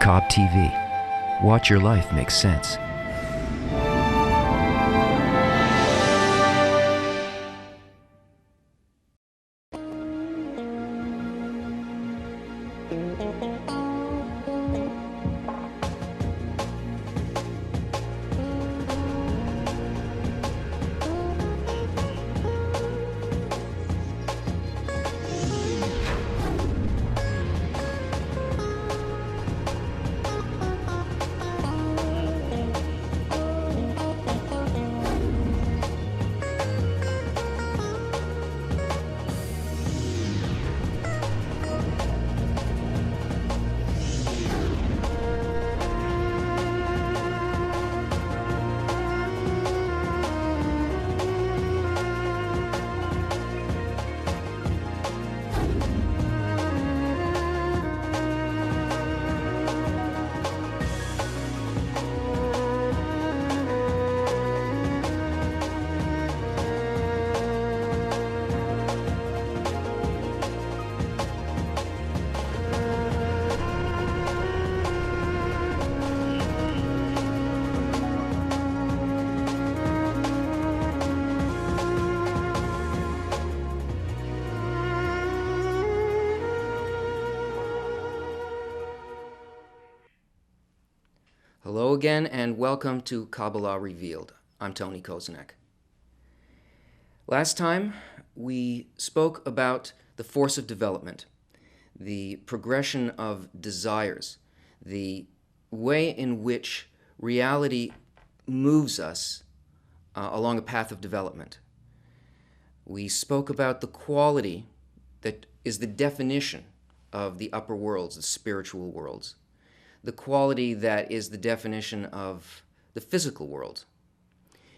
Cobb TV. Watch your life make sense. Hello again, and welcome to Kabbalah Revealed. I'm Tony Kosinec. Last time, we spoke about the force of development, the progression of desires, the way in which reality moves us along a path of development. We spoke about the quality that is the definition of the upper worlds, the spiritual worlds, the quality that is the definition of the physical world,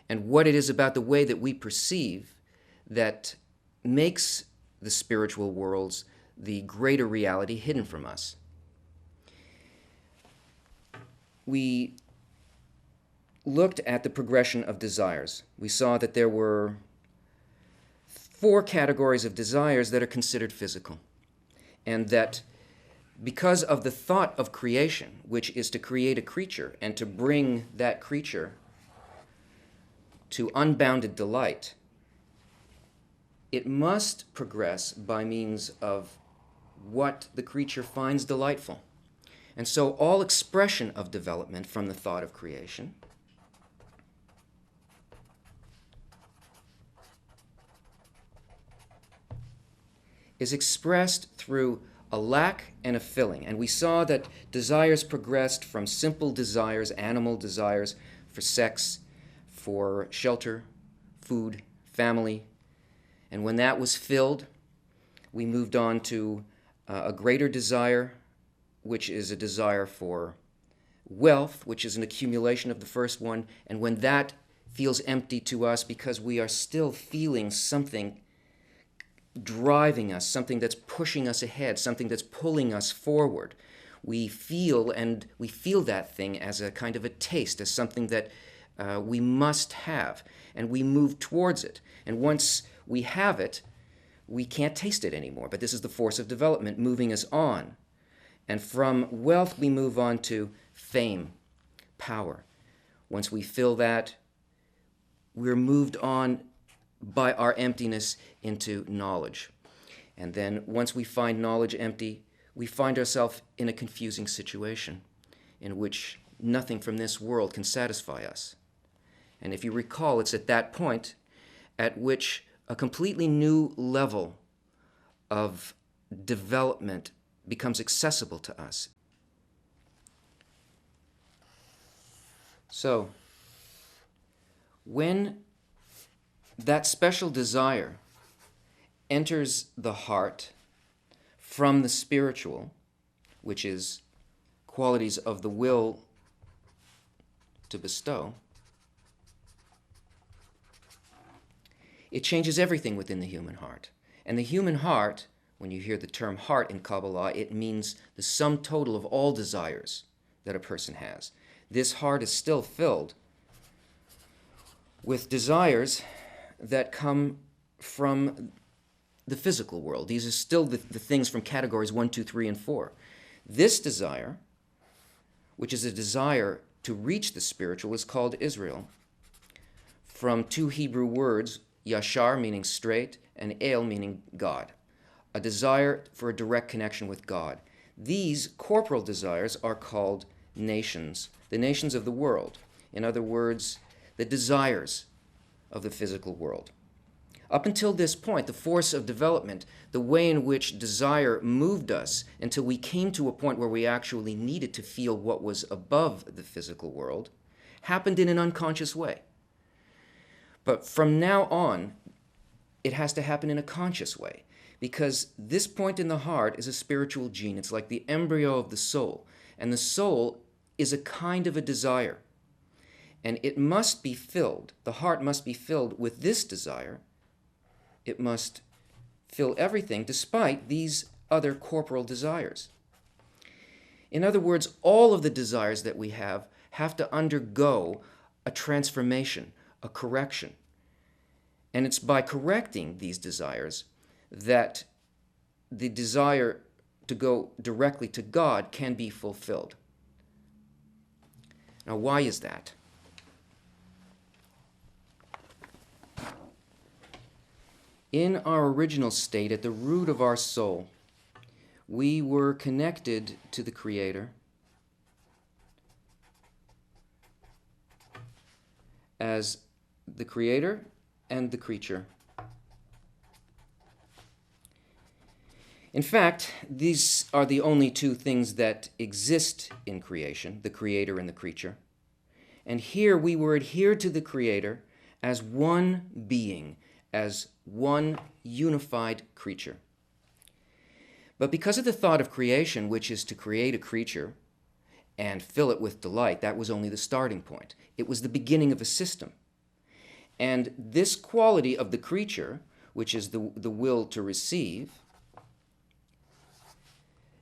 and what it is about the way that we perceive that makes the spiritual worlds the greater reality hidden from us. We looked at the progression of desires. We saw that there were 4 categories of desires that are considered physical, and that because of the thought of creation, which is to create a creature and to bring that creature to unbounded delight, it must progress by means of what the creature finds delightful. And so all expression of development from the thought of creation is expressed through a lack and a filling. And we saw that desires progressed from simple desires, animal desires for sex, for shelter, food, family. And when that was filled, we moved on to a greater desire, which is a desire for wealth, which is an accumulation of the first one. And when that feels empty to us because we are still feeling something driving us, something that's pushing us ahead, something that's pulling us forward, we feel that thing as a kind of a taste, as something that we must have, and we move towards it. And once we have it, we can't taste it anymore. But this is the force of development moving us on. And from wealth, we move on to fame, power. Once we fill that, we're moved on by our emptiness into knowledge. And then once we find knowledge empty, we find ourselves in a confusing situation in which nothing from this world can satisfy us. And if you recall, it's at that point at which a completely new level of development becomes accessible to us. So, when that special desire enters the heart from the spiritual, which is qualities of the will to bestow, it changes everything within the human heart. And the human heart, when you hear the term heart in Kabbalah, it means the sum total of all desires that a person has. This heart is still filled with desires that come from the physical world. These are still the things from categories 1, 2, 3, and 4. This desire which is a desire to reach the spiritual, is called Israel, from two Hebrew words, yashar, meaning straight, and el, meaning God, a desire for a direct connection with God. These corporal desires are called nations, the nations of the world. In other words, the desires of the physical world. Up until this point, the force of development, the way in which desire moved us until we came to a point where we actually needed to feel what was above the physical world, happened in an unconscious way. But from now on, it has to happen in a conscious way, because this point in the heart is a spiritual gene. It's like the embryo of the soul, and the soul is a kind of a desire. And it must be filled, the heart must be filled with this desire. It must fill everything despite these other corporal desires. In other words, all of the desires that we have to undergo a transformation, a correction. And it's by correcting these desires that the desire to go directly to God can be fulfilled. Now, why is that? In our original state, at the root of our soul, we were connected to the Creator as the Creator and the creature. In fact, these are the only two things that exist in creation, the Creator and the creature. And here we were adhered to the Creator as one being, as one unified creature. But because of the thought of creation, which is to create a creature and fill it with delight, that was only the starting point. It was the beginning of a system. And this quality of the creature, which is the will to receive,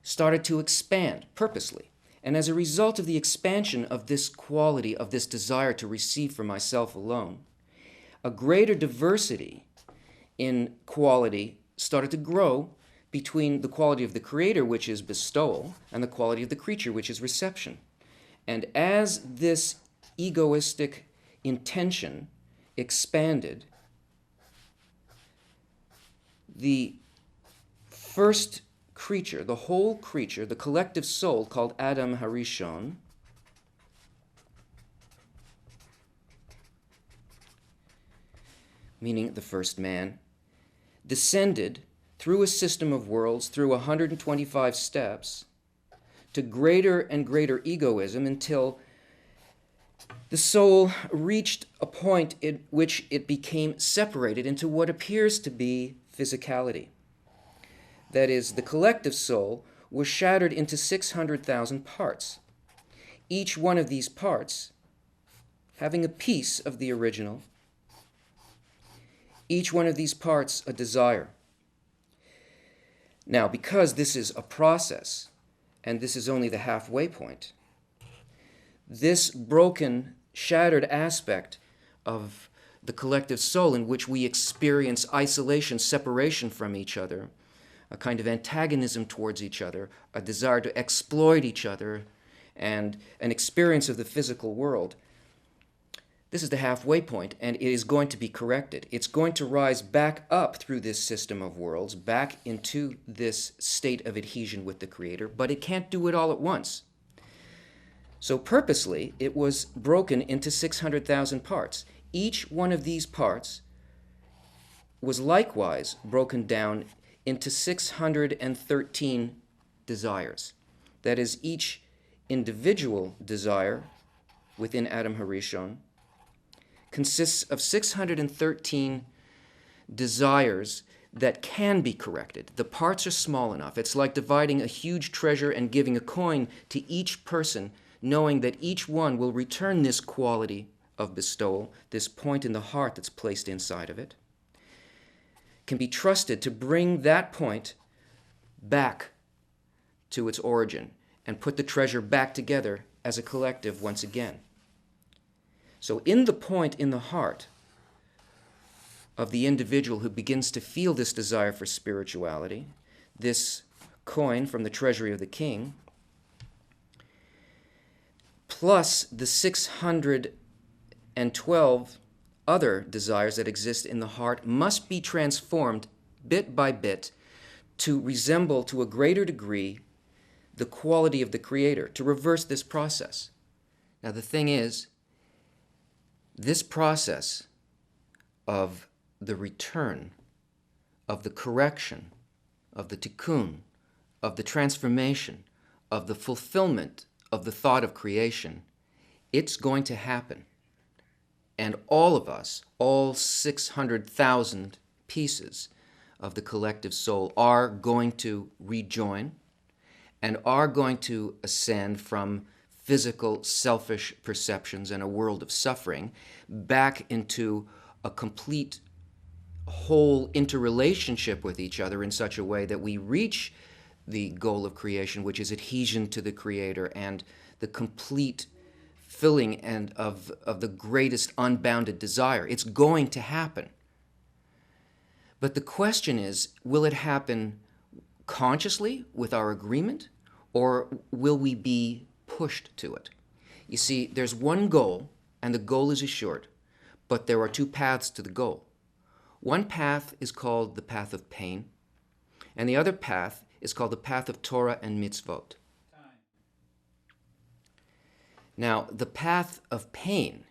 started to expand purposely. And as a result of the expansion of this quality, of this desire to receive for myself alone, a greater diversity in quality started to grow between the quality of the Creator, which is bestowal, and the quality of the creature, which is reception. And as this egoistic intention expanded, the first creature, the whole creature, the collective soul called Adam Harishon, meaning the first man, descended through a system of worlds, through 125 steps, to greater and greater egoism until the soul reached a point in which it became separated into what appears to be physicality. That is, the collective soul was shattered into 600,000 parts, each one of these parts having a piece of the original, each one of these parts a desire. Now, because this is a process, and this is only the halfway point, this broken, shattered aspect of the collective soul in which we experience isolation, separation from each other, a kind of antagonism towards each other, a desire to exploit each other, and an experience of the physical world, this is the halfway point, and it is going to be corrected. It's going to rise back up through this system of worlds, back into this state of adhesion with the Creator, but it can't do it all at once. So purposely, it was broken into 600,000 parts. Each one of these parts was likewise broken down into 613 desires. That is, each individual desire within Adam Harishon consists of 613 desires that can be corrected. The parts are small enough. It's like dividing a huge treasure and giving a coin to each person, knowing that each one will return this quality of bestowal, this point in the heart that's placed inside of it, can be trusted to bring that point back to its origin and put the treasure back together as a collective once again. So in the point in the heart of the individual who begins to feel this desire for spirituality, this coin from the treasury of the king, plus the 612 other desires that exist in the heart must be transformed bit by bit to resemble to a greater degree the quality of the Creator, to reverse this process. Now the thing is, this process of the return, of the correction, of the tikkun, of the transformation, of the fulfillment of the thought of creation, it's going to happen. And all of us, all 600,000 pieces of the collective soul, are going to rejoin and are going to ascend from physical, selfish perceptions and a world of suffering back into a complete whole interrelationship with each other in such a way that we reach the goal of creation, which is adhesion to the Creator and the complete filling and of the greatest unbounded desire. It's going to happen. But the question is, will it happen consciously with our agreement, or will we be pushed to it? You see, there's one goal, and the goal is assured, but there are two paths to the goal. One path is called the path of pain, and the other path is called the path of Torah and Mitzvot. Now, the path of pain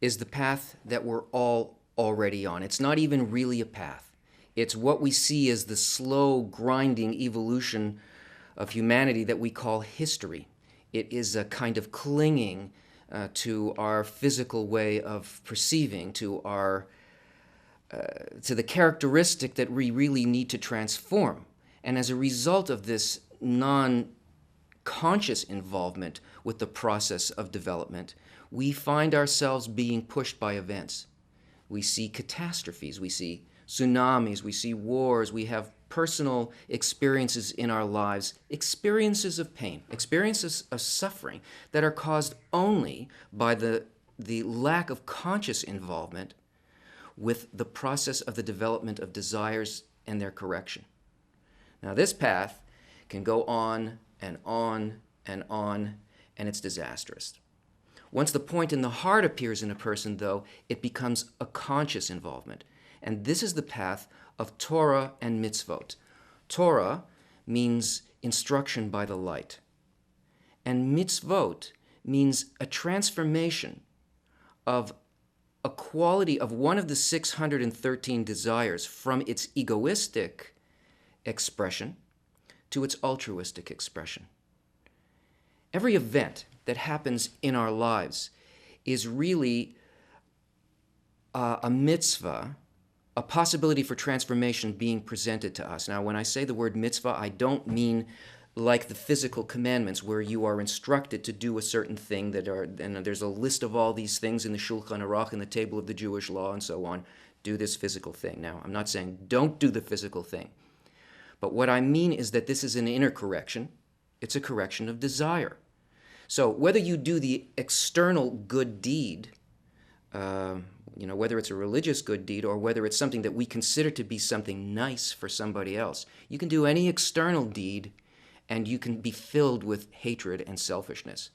is the path that we're all already on. It's not even really a path. It's what we see as the slow, grinding evolution of humanity that we call history. It is a kind of clinging to our physical way of perceiving, to the characteristic that we really need to transform. And as a result of this non-conscious involvement with the process of development, we find ourselves being pushed by events. We see catastrophes, we see tsunamis, we see wars, we have personal experiences in our lives, experiences of pain, experiences of suffering that are caused only by the lack of conscious involvement with the process of the development of desires and their correction. Now this path can go on and on and on, and it's disastrous. Once the point in the heart appears in a person, though, it becomes a conscious involvement. And this is the path of Torah and Mitzvot. Torah means instruction by the light. And Mitzvot means a transformation of a quality of one of the 613 desires from its egoistic expression to its altruistic expression. Every event that happens in our lives is really a mitzvah, a possibility for transformation being presented to us. Now, when I say the word mitzvah, I don't mean like the physical commandments where you are instructed to do a certain thing and there's a list of all these things in the Shulchan Aruch and the table of the Jewish law and so on. Do this physical thing. Now, I'm not saying don't do the physical thing. But what I mean is that this is an inner correction. It's a correction of desire. So whether you do the external good deed, whether it's a religious good deed or whether it's something that we consider to be something nice for somebody else, you can do any external deed and you can be filled with hatred and selfishness.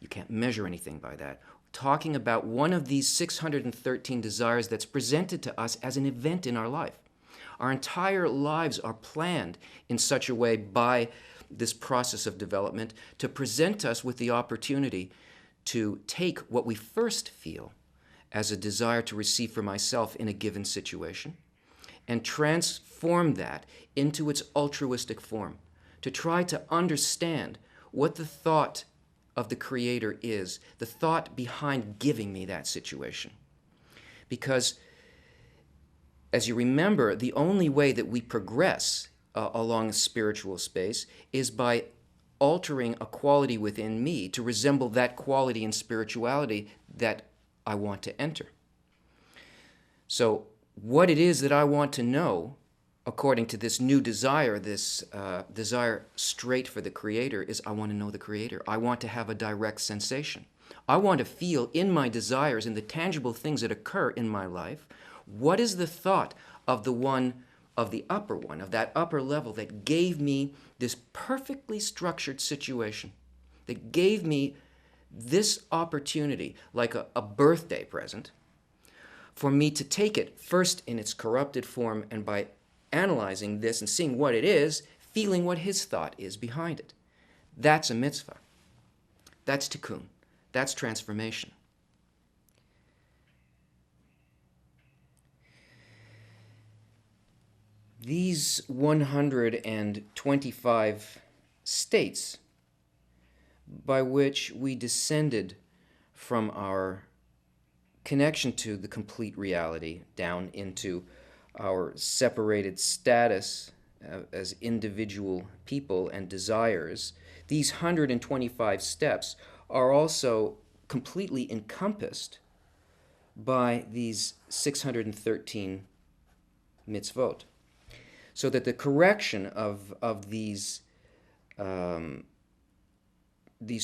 You can't measure anything by that. Talking about one of these 613 desires that's presented to us as an event in our life. Our entire lives are planned in such a way by this process of development to present us with the opportunity to take what we first feel as a desire to receive for myself in a given situation and transform that into its altruistic form, to try to understand what the thought of the Creator is, the thought behind giving me that situation. Because as you remember, the only way that we progress along a spiritual space is by altering a quality within me to resemble that quality in spirituality that I want to enter. So what it is that I want to know, according to this new desire, this desire straight for the Creator, is I want to know the Creator. I want to have a direct sensation. I want to feel in my desires, in the tangible things that occur in my life, what is the thought of the one, of the upper one, of that upper level that gave me this perfectly structured situation, that gave me this opportunity, like a birthday present, for me to take it first in its corrupted form, and by analyzing this and seeing what it is, feeling what his thought is behind it. That's a mitzvah. That's tikkun. That's transformation. These 125 states by which we descended from our connection to the complete reality down into our separated status as individual people and desires, these 125 steps are also completely encompassed by these 613 mitzvot. So that the correction of these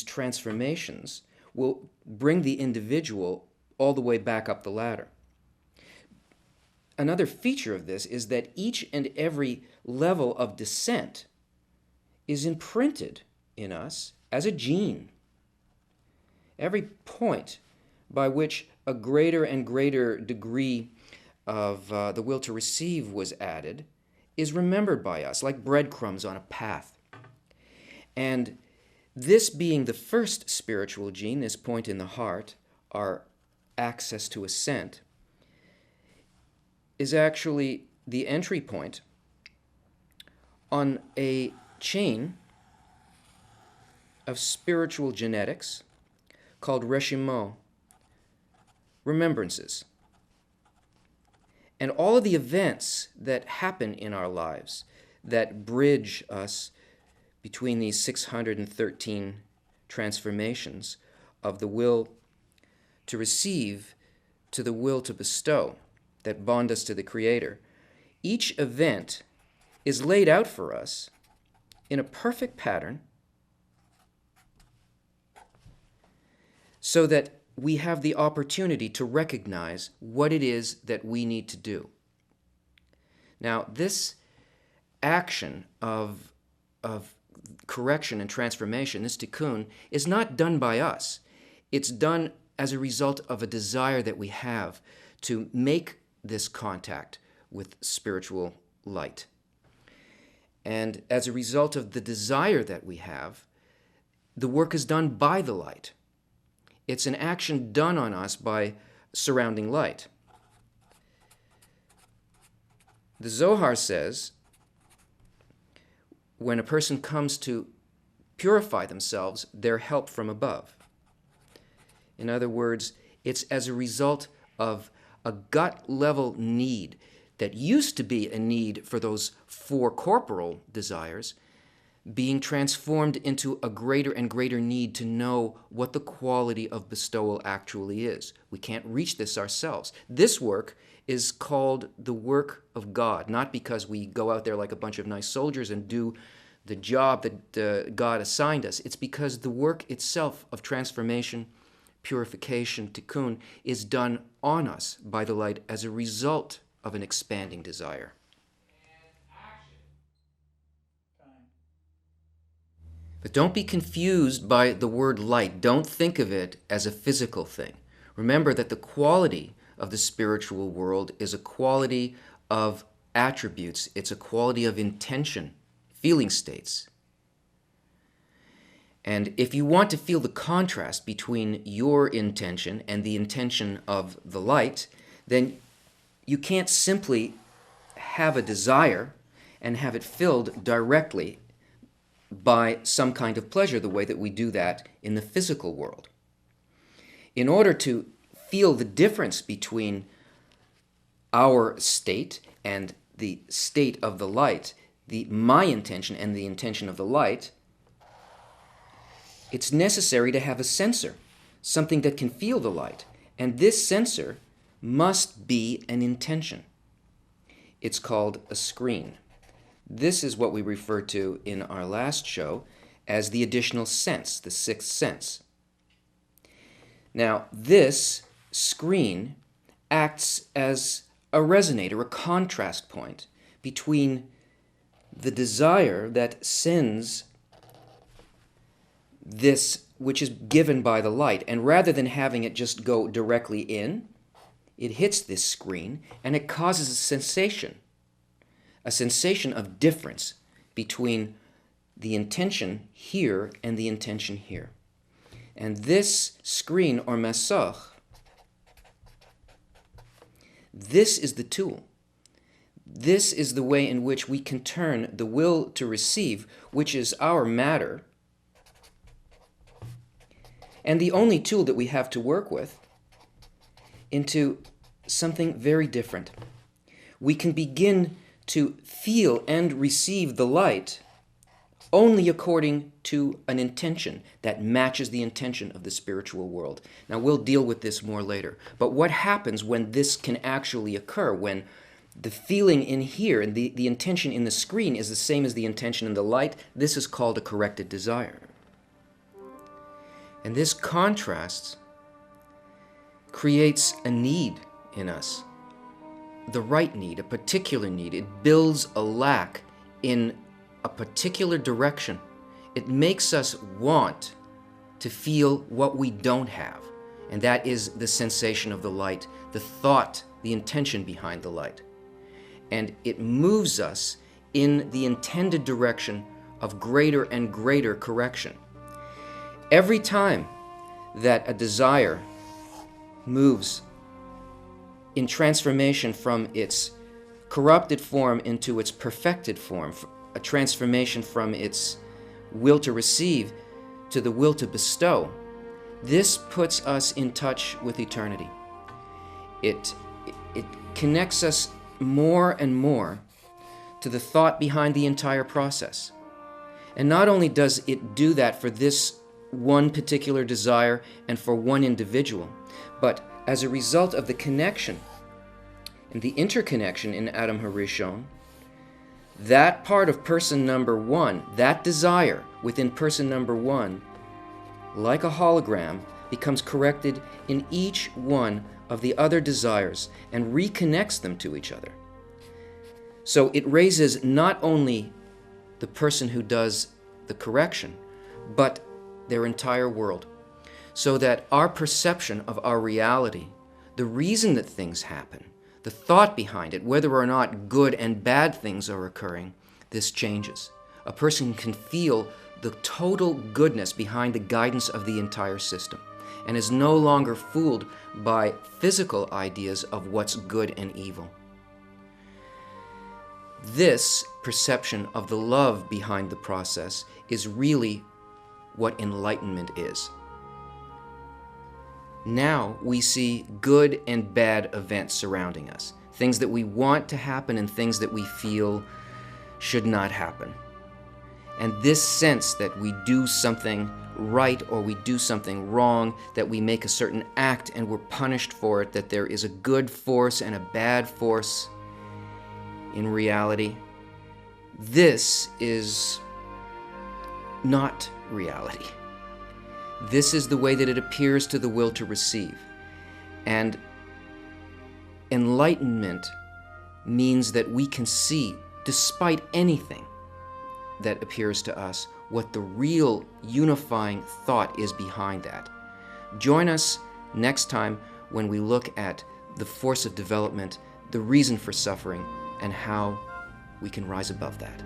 transformations will bring the individual all the way back up the ladder. Another feature of this is that each and every level of descent is imprinted in us as a gene. Every point by which a greater and greater degree of the will to receive was added is remembered by us like breadcrumbs on a path. And this being the first spiritual gene, this point in the heart, our access to ascent, is actually the entry point on a chain of spiritual genetics called reshimot, remembrances. And all of the events that happen in our lives that bridge us between these 613 transformations of the will to receive to the will to bestow, that bond us to the Creator, each event is laid out for us in a perfect pattern so that we have the opportunity to recognize what it is that we need to do. Now, this action of correction and transformation, this tikkun, is not done by us. It's done as a result of a desire that we have to make this contact with spiritual light. And as a result of the desire that we have, the work is done by the light. It's an action done on us by surrounding light. The Zohar says, when a person comes to purify themselves, they're help from above. In other words, it's as a result of a gut-level need that used to be a need for those four corporal desires being transformed into a greater and greater need to know what the quality of bestowal actually is. We can't reach this ourselves. This work is called the work of God, not because we go out there like a bunch of nice soldiers and do the job that God assigned us. It's because the work itself of transformation, purification, tikkun, is done on us by the light as a result of an expanding desire. But don't be confused by the word light. Don't think of it as a physical thing. Remember that the quality of the spiritual world is a quality of attributes. It's a quality of intention, feeling states. And if you want to feel the contrast between your intention and the intention of the light, then you can't simply have a desire and have it filled directly by some kind of pleasure, the way that we do that in the physical world. In order to feel the difference between our state and the state of the light, my intention and the intention of the light, it's necessary to have a sensor, something that can feel the light. And this sensor must be an intention. It's called a screen. This is what we referred to in our last show as the additional sense, the sixth sense. Now, this screen acts as a resonator, a contrast point between the desire that sends this which is given by the light. And rather than having it just go directly in, it hits this screen and it causes a sensation of difference between the intention here and the intention here. And this screen, or mesach, this is the tool. This is the way in which we can turn the will to receive, which is our matter, and the only tool that we have to work with, into something very different. We can begin to feel and receive the light only according to an intention that matches the intention of the spiritual world. Now, we'll deal with this more later. But what happens when this can actually occur, when the feeling in here and the intention in the screen is the same as the intention in the light? This is called a corrected desire. And this contrast creates a need in us, the right need, a particular need. It builds a lack in a particular direction. It makes us want to feel what we don't have, and that is the sensation of the light, the thought, the intention behind the light. And it moves us in the intended direction of greater and greater correction. Every time that a desire moves in transformation from its corrupted form into its perfected form, a transformation from its will to receive to the will to bestow, this puts us in touch with eternity. It connects us more and more to the thought behind the entire process. And not only does it do that for this one particular desire and for one individual, but as a result of the connection and the interconnection in Adam HaRishon, that part of person number one, that desire within person number one, like a hologram, becomes corrected in each one of the other desires and reconnects them to each other. So it raises not only the person who does the correction, but their entire world, so that our perception of our reality, the reason that things happen, the thought behind it, whether or not good and bad things are occurring, this changes. A person can feel the total goodness behind the guidance of the entire system and is no longer fooled by physical ideas of what's good and evil. This perception of the love behind the process is really what enlightenment is. Now we see good and bad events surrounding us, things that we want to happen and things that we feel should not happen. And this sense that we do something right or we do something wrong, that we make a certain act and we're punished for it, that there is a good force and a bad force in reality, this is not reality. This is the way that it appears to the will to receive. And enlightenment means that we can see, despite anything that appears to us, what the real unifying thought is behind that. Join us next time when we look at the force of development, the reason for suffering, and how we can rise above that.